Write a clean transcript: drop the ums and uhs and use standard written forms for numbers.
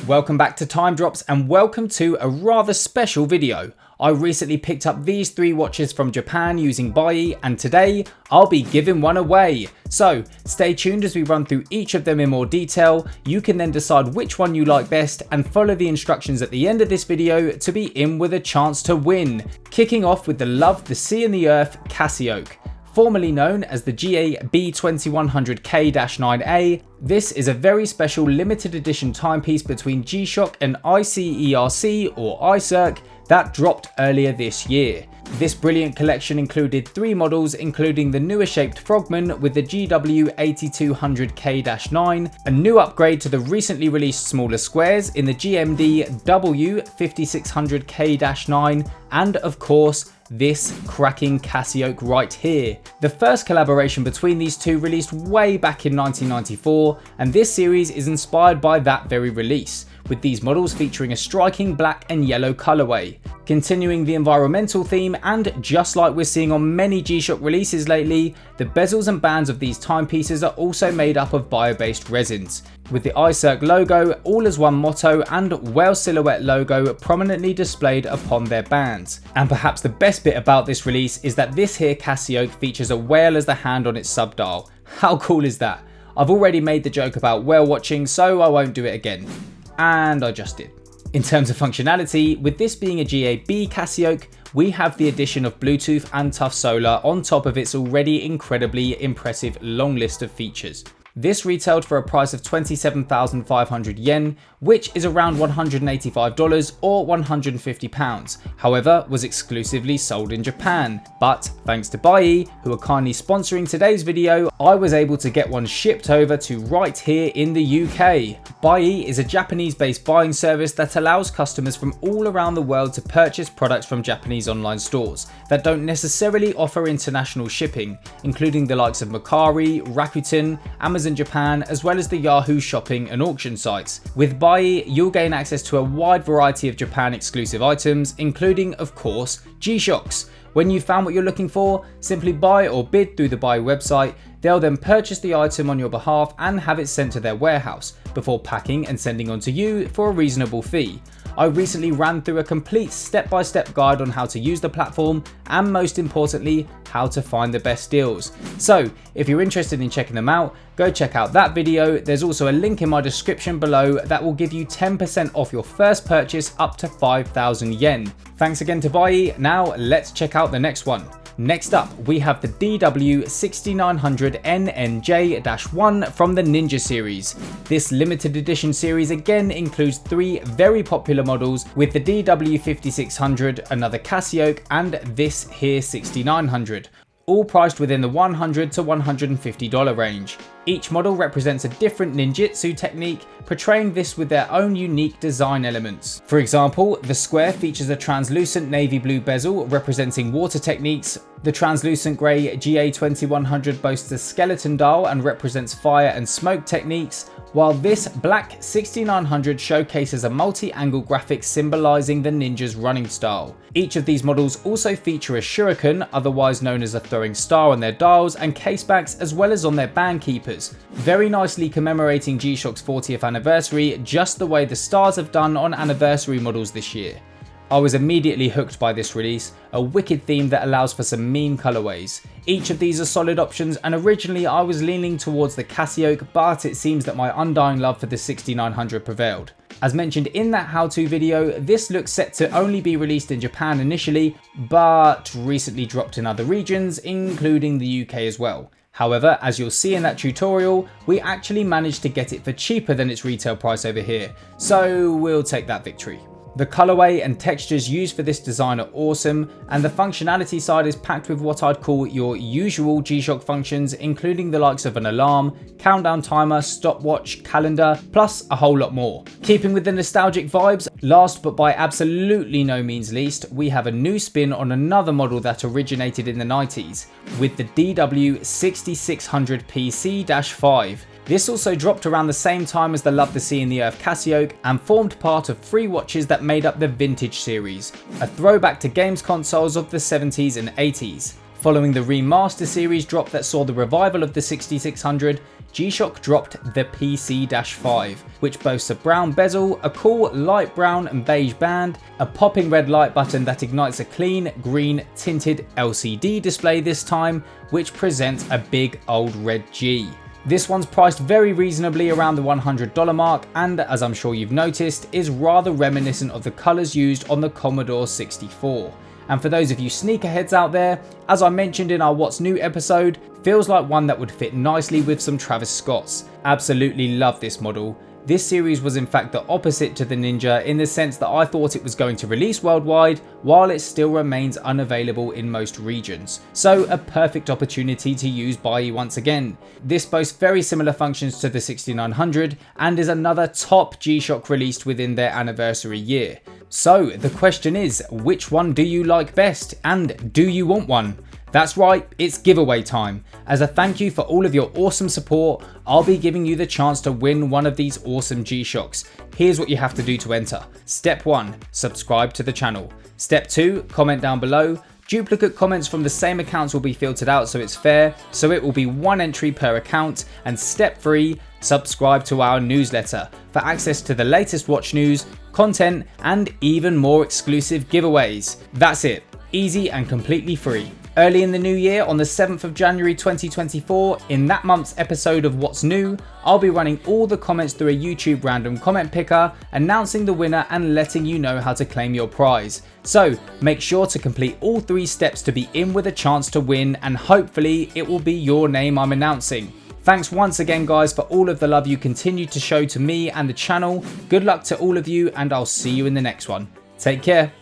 Welcome back to Time Drops and welcome to a rather special video. I recently picked up these three watches from Japan using Buyee, and today I'll be giving one away. So stay tuned as we run through each of them in more detail. You can then decide which one you like best and follow the instructions at the end of this video to be in with a chance to win. Kicking off with the Love the Sea and the Earth Cassiope. Formerly known as the GA B2100K-9A, this is a very special limited edition timepiece between G-Shock and ICERC or iCirc that dropped earlier this year. This brilliant collection included three models, including the newer shaped Frogman with the GW8200K-9, a new upgrade to the recently released smaller squares in the GMD W5600K-9, and of course, this cracking Cassiope right here. The first collaboration between these two released way back in 1994, and this series is inspired by that very release, with these models featuring a striking black and yellow colorway. Continuing the environmental theme, and just like we're seeing on many G-Shock releases lately, the bezels and bands of these timepieces are also made up of bio-based resins, with the iCirc logo, all as one motto, and whale silhouette logo prominently displayed upon their bands. And perhaps the best bit about this release is that this here Cassiope features a whale as the hand on its subdial. How cool is that? I've already made the joke about whale watching, so I won't do it again. And I just did. In terms of functionality, with this being a GAB Cassiope, we have the addition of Bluetooth and tough solar on top of its already incredibly impressive long list of features. This retailed for a price of 27,500 yen, which is around $185 or £150. However, was exclusively sold in Japan. But thanks to Buyee, who are kindly sponsoring today's video, I was able to get one shipped over to right here in the UK. Buyee is a Japanese-based buying service that allows customers from all around the world to purchase products from Japanese online stores that don't necessarily offer international shipping, including the likes of Mercari, Rakuten, Amazon Japan, as well as the Yahoo shopping and auction sites. With Buyee, you'll gain access to a wide variety of Japan exclusive items, including, of course, G-Shocks. When you've found what you're looking for, simply buy or bid through the Buyee website. They'll then purchase the item on your behalf and have it sent to their warehouse, before packing and sending on to you for a reasonable fee. I recently ran through a complete step-by-step guide on how to use the platform, and most importantly, how to find the best deals. So if you're interested in checking them out, go check out that video. There's also a link in my description below that will give you 10% off your first purchase up to 5,000 yen. Thanks again to Buyee. Now let's check out the next one. Next up, we have the DW6900NNJ-1 from the Ninja series. This limited edition series again includes three very popular models, with the DW5600, another Cassiope, and this here 6900. All priced within the $100 to $150 range. Each model represents a different ninjutsu technique, portraying this with their own unique design elements. For example, the square features a translucent navy blue bezel representing water techniques. The translucent grey GA2100 boasts a skeleton dial and represents fire and smoke techniques, while this black 6900 showcases a multi-angle graphic symbolising the ninja's running style. Each of these models also feature a shuriken, otherwise known as a throwing star, on their dials and casebacks, as well as on their band keepers, very nicely commemorating G-Shock's 40th anniversary, just the way the stars have done on anniversary models this year. I was immediately hooked by this release, a wicked theme that allows for some mean colorways. Each of these are solid options, and originally I was leaning towards the Cassiope, but it seems that my undying love for the 6900 prevailed. As mentioned in that how-to video, this looks set to only be released in Japan initially, but recently dropped in other regions, including the UK as well. However, as you'll see in that tutorial, we actually managed to get it for cheaper than its retail price over here, so we'll take that victory. The colorway and textures used for this design are awesome, and the functionality side is packed with what I'd call your usual G-Shock functions, including the likes of an alarm, countdown timer, stopwatch, calendar, plus a whole lot more. Keeping with the nostalgic vibes, last but by absolutely no means least, we have a new spin on another model that originated in the 90s, with the DW6600PC-5. This also dropped around the same time as the Love the Sea and the Earth Cassiope, and formed part of three watches that made up the Vintage series, a throwback to games consoles of the 70s and 80s. Following the Remaster series drop that saw the revival of the 6600, G-Shock dropped the PC-5, which boasts a brown bezel, a cool light brown and beige band, a popping red light button that ignites a clean green tinted LCD display this time, which presents a big old red G. This one's priced very reasonably around the $100 mark, and as I'm sure you've noticed, is rather reminiscent of the colours used on the Commodore 64. And for those of you sneakerheads out there, as I mentioned in our What's New episode, feels like one that would fit nicely with some Travis Scotts. Absolutely love this model. This series was in fact the opposite to the Ninja in the sense that I thought it was going to release worldwide while it still remains unavailable in most regions. So a perfect opportunity to use Buyee once again. This boasts very similar functions to the 6900 and is another top G-Shock released within their anniversary year. So the question is, which one do you like best and do you want one? That's right, it's giveaway time. As a thank you for all of your awesome support, I'll be giving you the chance to win one of these awesome G-Shocks. Here's what you have to do to enter. Step 1, subscribe to the channel. Step 2, comment down below. Duplicate comments from the same accounts will be filtered out so it's fair, so it will be 1 entry per account. And step 3, subscribe to our newsletter for access to the latest watch news, content, and even more exclusive giveaways. That's it, easy and completely free. Early in the new year, on the 7th of January 2024, in that month's episode of What's New, I'll be running all the comments through a YouTube random comment picker, announcing the winner and letting you know how to claim your prize. So make sure to complete all 3 steps to be in with a chance to win, and hopefully it will be your name I'm announcing. Thanks once again guys for all of the love you continue to show to me and the channel. Good luck to all of you, and I'll see you in the next one. Take care.